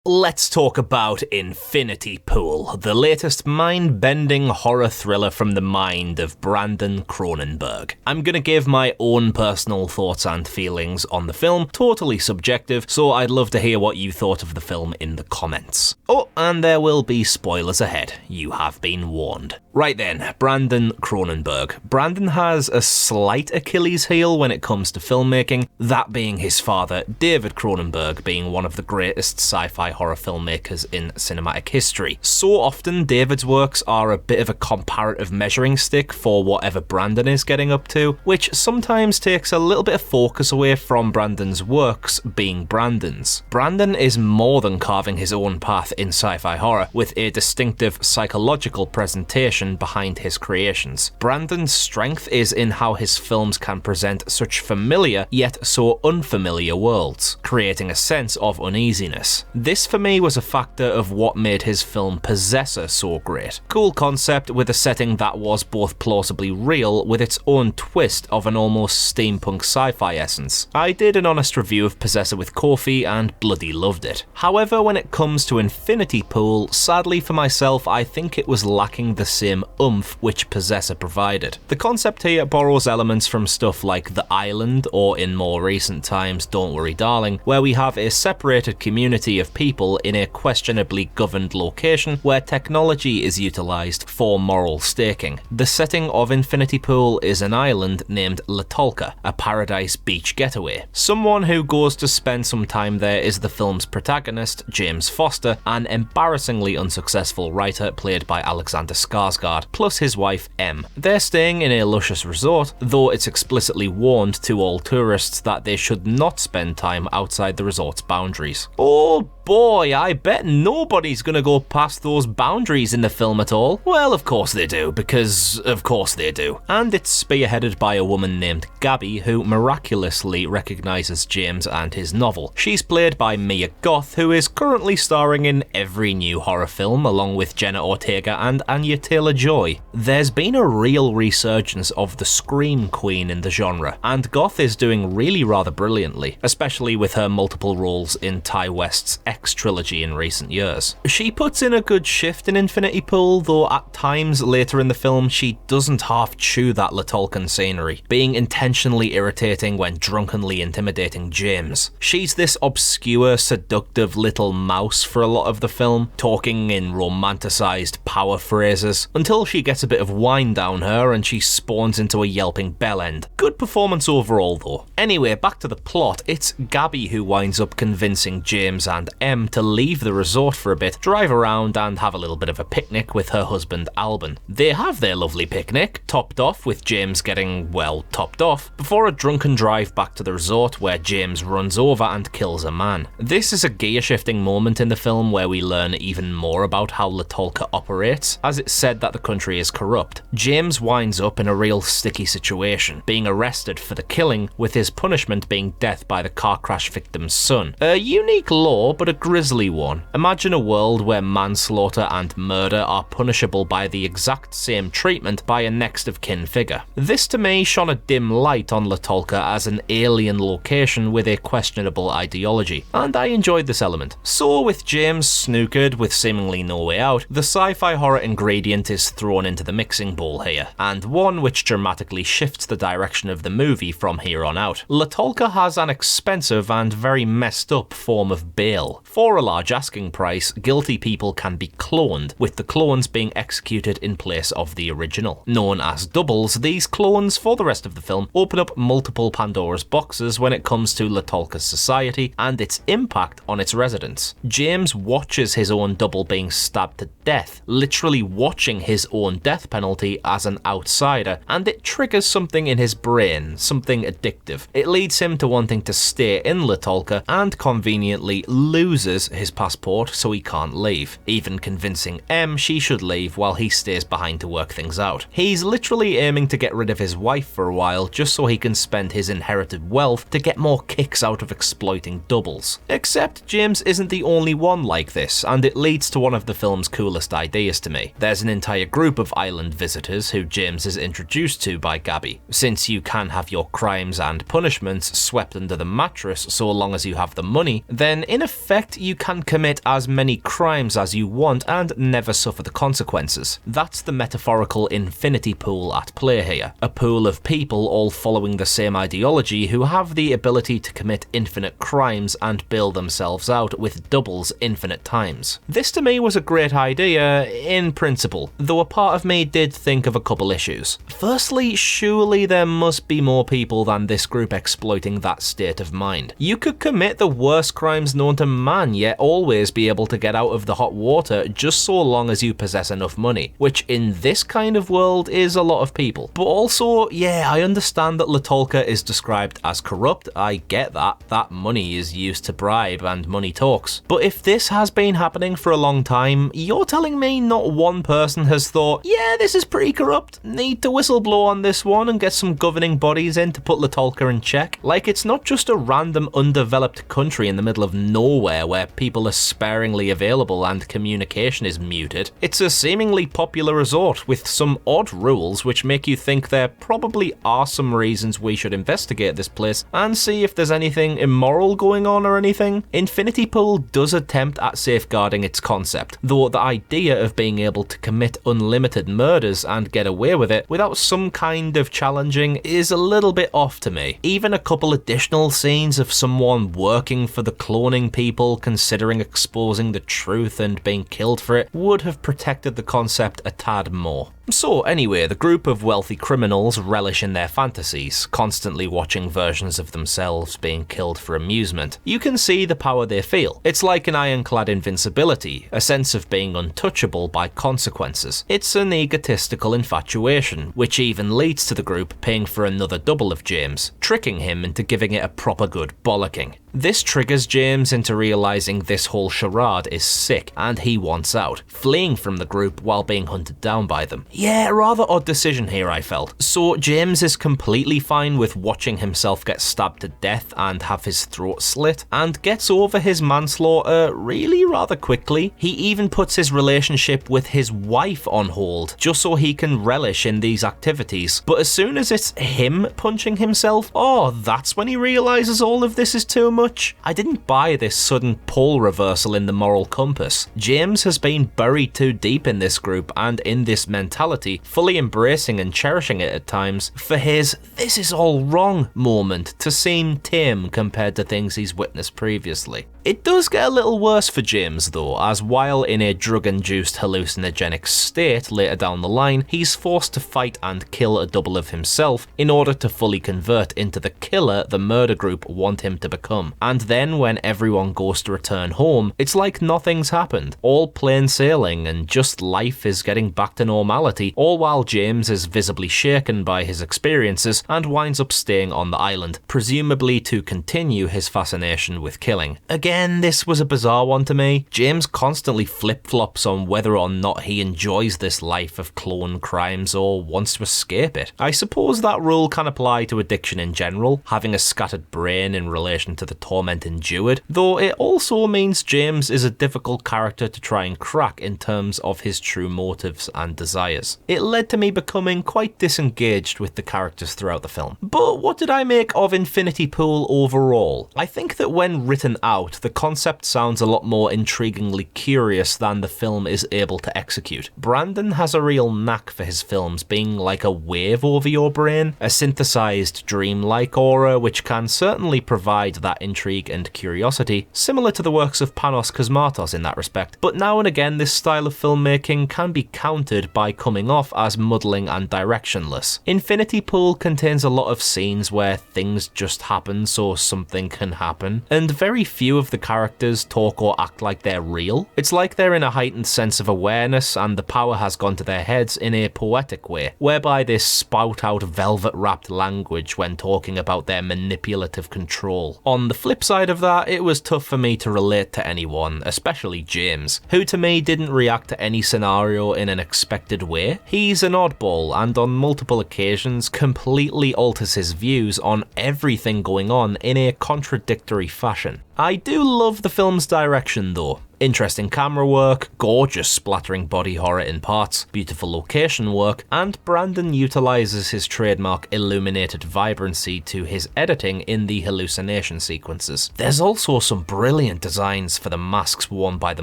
Let's talk about Infinity Pool, the latest mind-bending horror thriller from the mind of Brandon Cronenberg. I'm gonna give my own personal thoughts and feelings on the film, totally subjective, so I'd love to hear what you thought of the film in the comments. Oh, and there will be spoilers ahead, you have been warned. Right then, Brandon Cronenberg. Brandon has a slight Achilles heel when it comes to filmmaking, that being his father, David Cronenberg, being one of the greatest sci-fi horror filmmakers in cinematic history. So often, David's works are a bit of a comparative measuring stick for whatever Brandon is getting up to, which sometimes takes a little bit of focus away from Brandon's works being Brandon's. Brandon is more than carving his own path in sci-fi horror, with a distinctive psychological presentation behind his creations. Brandon's strength is in how his films can present such familiar yet so unfamiliar worlds, creating a sense of uneasiness. This for me was a factor of what made his film Possessor so great. Cool concept with a setting that was both plausibly real with its own twist of an almost steampunk sci-fi essence. I did an honest review of Possessor with Kofi and bloody loved it. However, when it comes to Infinity Pool, sadly for myself I think it was lacking the same oomph which Possessor provided. The concept here borrows elements from stuff like The Island, or in more recent times Don't Worry Darling, where we have a separated community of people in a questionably governed location where technology is utilised for moral staking. The setting of Infinity Pool is an island named Latolka, a paradise beach getaway. Someone who goes to spend some time there is the film's protagonist, James Foster, an embarrassingly unsuccessful writer played by Alexander Skarsgard, plus his wife Em. They're staying in a luscious resort, though it's explicitly warned to all tourists that they should not spend time outside the resort's boundaries. Oh boy, I bet nobody's gonna go past those boundaries in the film at all. Well, of course they do, because of course they do. And it's spearheaded by a woman named Gabby, who miraculously recognises James and his novel. She's played by Mia Goth, who is currently starring in every new horror film, along with Jenna Ortega and Anya Taylor-Joy. There's been a real resurgence of the Scream Queen in the genre, and Goth is doing really rather brilliantly, especially with her multiple roles in Ty West's X trilogy in recent years. She puts in a good shift in Infinity Pool, though at times later in the film she doesn't half chew that Latolkan scenery, being intentionally irritating when drunkenly intimidating James. She's this obscure, seductive little mouse for a lot of the film, talking in romanticised power phrases, until she gets a bit of wine down her and she spawns into a yelping bellend. Good performance overall though. Anyway, back to the plot. It's Gabby who winds up convincing James and Em to leave the resort for a bit, drive around and have a little bit of a picnic with her husband Albin. They have their lovely picnic, topped off with James getting, well, topped off, before a drunken drive back to the resort where James runs over and kills a man. This is a gear-shifting moment in the film where we learn even more about how Latolka operates, as it's said that the country is corrupt. James winds up in a real sticky situation, being arrested for the killing, with his punishment being death by the car crash victim's son. A unique law, but a grisly one. Imagine a world where manslaughter and murder are punishable by the exact same treatment by a next of kin figure. This to me shone a dim light on Latolka as an alien location with a questionable ideology, and I enjoyed this element. So with James snookered with seemingly no way out, the sci-fi horror ingredient is thrown into the mixing bowl here, and one which dramatically shifts the direction of the movie from here on out. Latolka has an expensive and very messed up form of bail. For a large asking price, guilty people can be cloned, with the clones being executed in place of the original. Known as doubles, these clones for the rest of the film open up multiple Pandora's boxes when it comes to Latolka's society and its impact on its residents. James watches his own double being stabbed to death, literally watching his own death penalty as an outsider, and it triggers something in his brain, something addictive. It leads him to wanting to stay in Latolka and conveniently loses his passport so he can't leave, even convincing Em she should leave while he stays behind to work things out. He's literally aiming to get rid of his wife for a while just so he can spend his inherited wealth to get more kicks out of exploiting doubles. Except James isn't the only one like this, and it leads to one of the film's coolest ideas to me. There's an entire group of island visitors who James is introduced to by Gabby. Since you can have your crimes and punishments swept under the mattress so long as you have the money, then in effect effect, you can commit as many crimes as you want and never suffer the consequences. That's the metaphorical infinity pool at play here. A pool of people all following the same ideology who have the ability to commit infinite crimes and bail themselves out with doubles infinite times. This to me was a great idea in principle, though a part of me did think of a couple issues. Firstly, surely there must be more people than this group exploiting that state of mind. You could commit the worst crimes known to man yet always be able to get out of the hot water just so long as you possess enough money, which in this kind of world is a lot of people. But also, yeah, I understand that Latolka is described as corrupt, I get that money is used to bribe and money talks. But if this has been happening for a long time, you're telling me not one person has thought, yeah, this is pretty corrupt, need to whistleblow on this one and get some governing bodies in to put Latolka in check? Like, it's not just a random undeveloped country in the middle of nowhere where people are sparingly available and communication is muted. It's a seemingly popular resort with some odd rules which make you think there probably are some reasons we should investigate this place and see if there's anything immoral going on or anything. Infinity Pool does attempt at safeguarding its concept, though the idea of being able to commit unlimited murders and get away with it without some kind of challenging is a little bit off to me. Even a couple additional scenes of someone working for the cloning people considering exposing the truth and being killed for it would have protected the concept a tad more. So anyway, the group of wealthy criminals relish in their fantasies, constantly watching versions of themselves being killed for amusement. You can see the power they feel. It's like an ironclad invincibility, a sense of being untouchable by consequences. It's an egotistical infatuation, which even leads to the group paying for another double of James, tricking him into giving it a proper good bollocking. This triggers James into realizing this whole charade is sick and he wants out, fleeing from the group while being hunted down by them. Yeah, rather odd decision here, I felt. So James is completely fine with watching himself get stabbed to death and have his throat slit, and gets over his manslaughter really rather quickly. He even puts his relationship with his wife on hold, just so he can relish in these activities. But as soon as it's him punching himself, oh, that's when he realizes all of this is too much. I didn't buy this sudden pole reversal in the moral compass. James has been buried too deep in this group and in this mentality, fully embracing and cherishing it at times, for his "this is all wrong" moment to seem tame compared to things he's witnessed previously. It does get a little worse for James though, as while in a drug-induced hallucinogenic state later down the line, he's forced to fight and kill a double of himself in order to fully convert into the killer the murder group want him to become. And then when everyone goes to return home, it's like nothing's happened, all plain sailing and just life is getting back to normality, all while James is visibly shaken by his experiences and winds up staying on the island, presumably to continue his fascination with killing. Again, this was a bizarre one to me. James constantly flip-flops on whether or not he enjoys this life of clone crimes or wants to escape it. I suppose that rule can apply to addiction in general, having a scattered brain in relation to the torment endured, though it also means James is a difficult character to try and crack in terms of his true motives and desires. It led to me becoming quite disengaged with the characters throughout the film. But what did I make of Infinity Pool overall? I think that when written out, the concept sounds a lot more intriguingly curious than the film is able to execute. Brandon has a real knack for his films being like a wave over your brain, a synthesized dreamlike aura which can certainly provide that intrigue and curiosity, similar to the works of Panos Cosmatos in that respect. But now and again this style of filmmaking can be countered by coming off as muddling and directionless. Infinity Pool contains a lot of scenes where things just happen so something can happen, and very few of the characters talk or act like they're real. It's like they're in a heightened sense of awareness and the power has gone to their heads in a poetic way, whereby they spout out velvet-wrapped language when talking about their manipulative control. On the flip side of that, it was tough for me to relate to anyone, especially James, who to me didn't react to any scenario in an expected way. He's an oddball and on multiple occasions completely alters his views on everything going on in a contradictory fashion. I do love the film's direction though. Interesting camera work, gorgeous splattering body horror in parts, beautiful location work, and Brandon utilizes his trademark illuminated vibrancy to his editing in the hallucination sequences. There's also some brilliant designs for the masks worn by the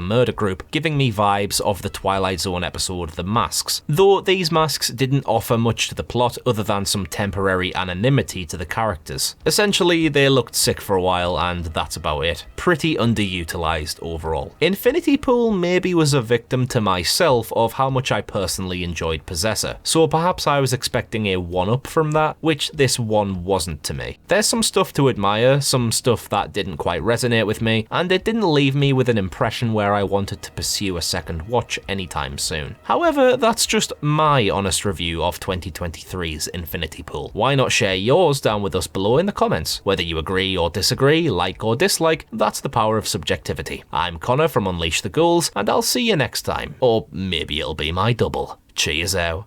murder group, giving me vibes of the Twilight Zone episode The Masks, though these masks didn't offer much to the plot other than some temporary anonymity to the characters. Essentially, they looked sick for a while and that's about it. Pretty underutilized overall. Infinity Pool maybe was a victim to myself of how much I personally enjoyed Possessor, so perhaps I was expecting a one-up from that, which this one wasn't to me. There's some stuff to admire, some stuff that didn't quite resonate with me, and it didn't leave me with an impression where I wanted to pursue a second watch anytime soon. However, that's just my honest review of 2023's Infinity Pool. Why not share yours down with us below in the comments? Whether you agree or disagree, like or dislike, that's the power of subjectivity. I'm Connor from Unleash the Ghouls, and I'll see you next time. Or maybe it'll be my double. Cheers out.